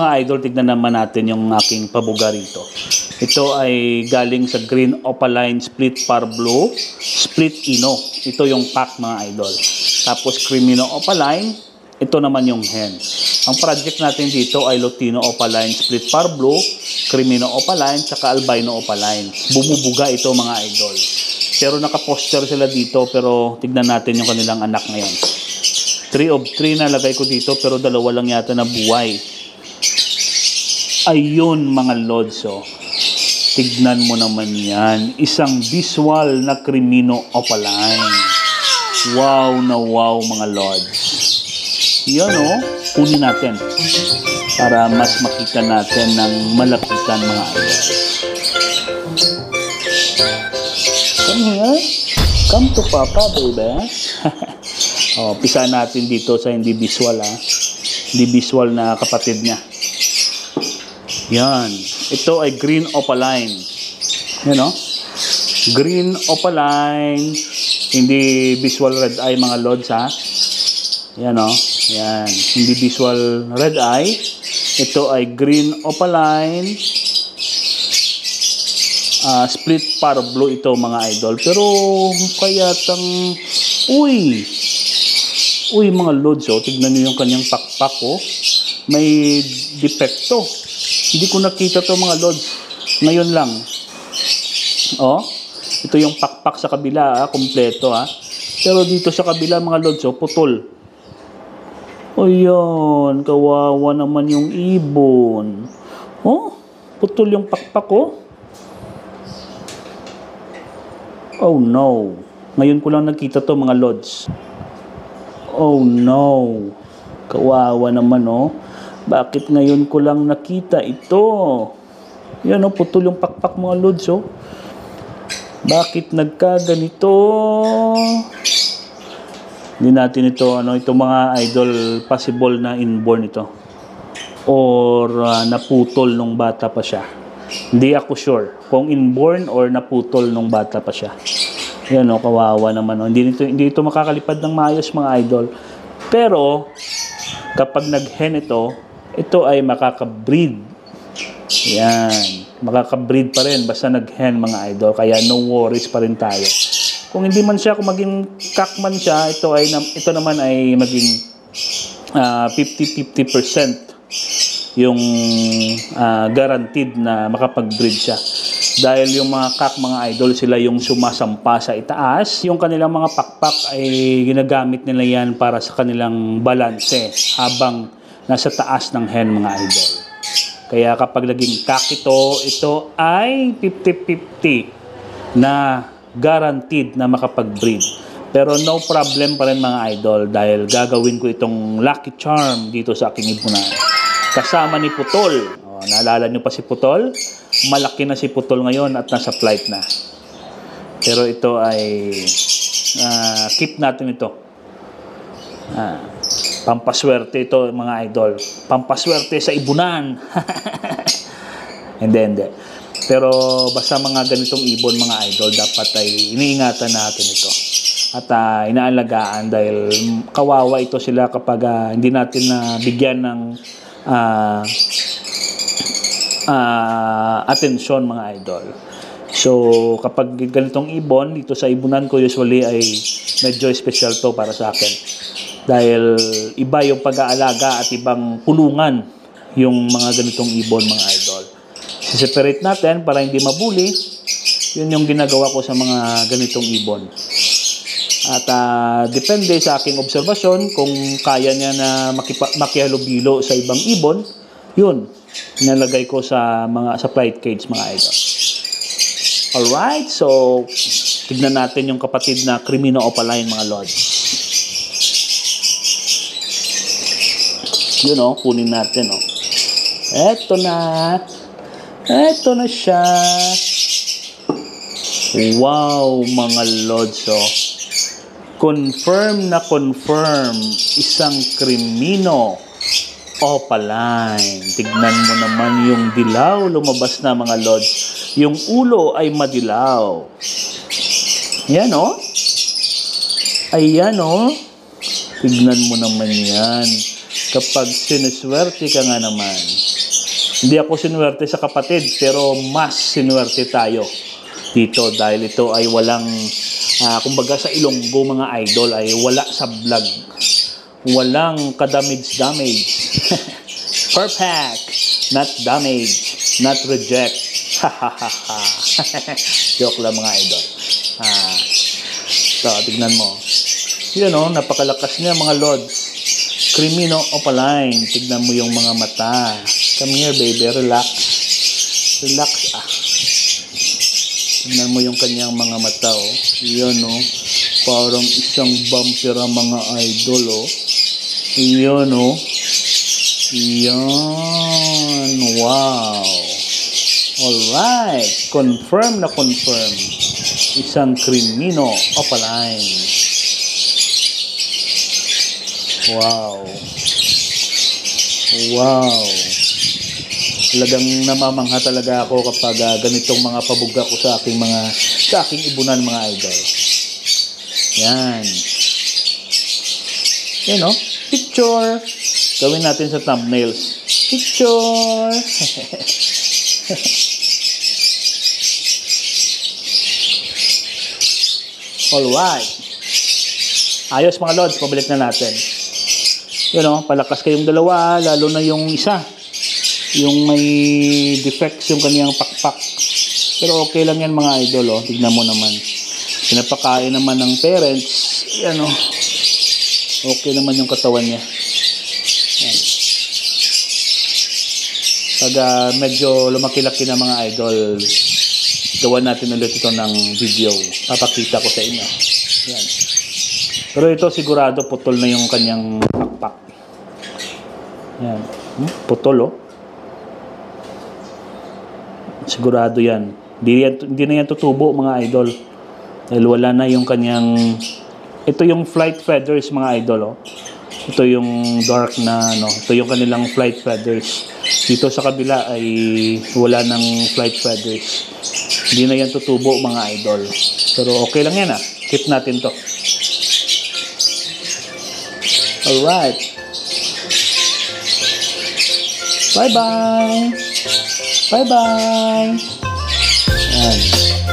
mga idol, tignan naman natin yung aking pabuga rito. Ito ay galing sa Green Opaline Split Parblo, Split Ino. Ito yung pack mga idol. Tapos Crimino Opaline, ito naman yung hen. Ang project natin dito ay Lutino Opaline Split Parblo, Crimino Opaline, saka Albino Opaline. Bumubuga ito mga idol. Pero nakaposter sila dito, pero tignan natin yung kanilang anak ngayon. 3 of 3 na lagay ko dito, pero 2 lang yata na buhay. Ayun mga lods, oh. Tignan mo naman yan. Isang visual na Crimino Opaline. Wow na wow mga lods. Yan, oh. Kunin natin para mas makita natin ng malapitan mga idol. Come here. Come to Papa, baby. Oh, pisa natin dito sa hindi visual, ha. Hindi visual na kapatid niya. Yan. Ito ay Green Opaline. Yan, oh. Green Opaline. Hindi visual red eye mga lods, ha. Yan, oh. Yan. Hindi visual red eye. Ito ay Green Opaline. Split Parblo ito mga idol. Pero kaya Uy mga lods, oh, tignan niyo yung kanyang pakpak, oh. May depekto. Hindi ko nakita to mga lods. Ngayon lang. Oh, ito yung pakpak sa kabila, kompleto, ha. Pero dito sa kabila mga lods, oh, putol. O yan, kawawa naman yung ibon. Oh, putol yung pakpak, oh. Oh no. Ngayon ko lang nakita to mga lods. Oh no. Kawawa naman, oh. Bakit ngayon ko lang nakita ito? Yan, oh, putol yung pakpak mga lods, oh. Bakit nagkaganito? Hindi natin ito, ito mga idol, possible na inborn ito. Or naputol nung bata pa siya. Hindi ako sure kung inborn or naputol nung bata pa siya. Yan, oh, kawawa naman, oh. Hindi ito makakalipad ng maayos mga idol. Pero kapag nag-hen ito ay makaka-breed. Yan, makaka-breed pa rin basta nag-hen mga idol. Kaya no worries pa rin tayo. Kung hindi man siya, kung maging cock man siya, ito naman ay maging 50-50% yung guaranteed na makapag-breed siya. Dahil yung mga cock mga idol, sila yung sumasampa sa itaas. Yung kanilang mga pakpak ay ginagamit nila yan para sa kanilang balanse habang nasa taas ng hen mga idol. Kaya kapag naging cock ito ay 50-50 na guaranteed na makapag-breed. Pero no problem pa rin mga idol dahil gagawin ko itong lucky charm dito sa aking ibunan. Kasama ni Putol. O, naalala nyo pa si Putol? Malaki na si Putol ngayon at nasa flight na. Pero ito ay keep natin ito. Pampaswerte ito mga idol. Pampaswerte sa ibunan. Hindi. Pero basta mga ganitong ibon mga idol, dapat ay iniingatan natin ito. At inaalagaan dahil kawawa ito sila kapag hindi natin bigyan ng atensyon mga idol. So kapag ganitong ibon dito sa ibunan ko, usually ay medyo special to para sa akin. Dahil iba yung pag-aalaga at ibang kulungan yung mga ganitong ibon mga idol. I-separate natin para hindi mabuli. Yun yung ginagawa ko sa mga ganitong ibon. At depende sa aking obserbasyon kung kaya niya na makihalubilo sa ibang ibon, yun, nalagay ko sa flight cage mga idol. Alright, so tignan natin yung kapatid na Crimino Opaline mga lods. Yun, oh, kunin natin, oh. Eto na siya. Wow, mga lods, oh. Confirm na confirm. Isang Crimino Opaline. Tignan mo naman yung dilaw. Lumabas na mga lods. Yung ulo ay madilaw. Yan, oh. Ayan, oh. Tignan mo naman yan. Kapag siniswerte ka nga naman, Hindi ako sinuwerte sa kapatid, pero mas sinuwerte tayo dito dahil ito ay walang, kumbaga sa Ilonggo mga idol, ay wala sa vlog. Walang ka-damage. Perfect! Not damage, not reject. Joke lang mga idol. So, tignan mo. Yun o, napakalakas niya mga lords. Crimino opaline. Tignan mo yung mga mata. Come here baby, relax. Relax Tignan mo yung kanyang mga mata oh. Yun oh. Parang isang vampira mga idol oh. Yun oh. Yan. Wow. Alright. Confirm na confirm. Isang Crimino opaline. Wow. Wow. Talagang namamangha talaga ako kapag ganitong mga pabuga ko sa aking ibunan mga idol. Yan. Yan o. Picture. Gawin natin sa thumbnails. Picture. Alright. Ayos mga lords. Pabalik na natin. Yun o. Palakas kayong dalawa. Lalo na yung isa. Yung may defects yung kaniyang pakpak. Pero okay lang yan mga idol. Tignan mo naman. Pinapakain naman ng parents. Yan o. Okay naman yung katawan niya. Yan. Pag medyo lumaki-laki na mga idol, gawan natin ulit ito ng video. Papakita ko sa inyo. Yan. Pero ito sigurado putol na yung kanyang pakpak. Yan. Putol oh. Sigurado yan. Hindi na yan tutubo mga idol. Dahil wala na yung kanyang... Ito yung flight feathers mga idol oh. Ito yung dark na ano, ito yung kanilang flight feathers. Dito sa kabila ay wala ng flight feathers. Hindi na yan tutubo mga idol. Pero okay lang yan Keep natin to. Alright. Bye bye. Bye bye. Yan.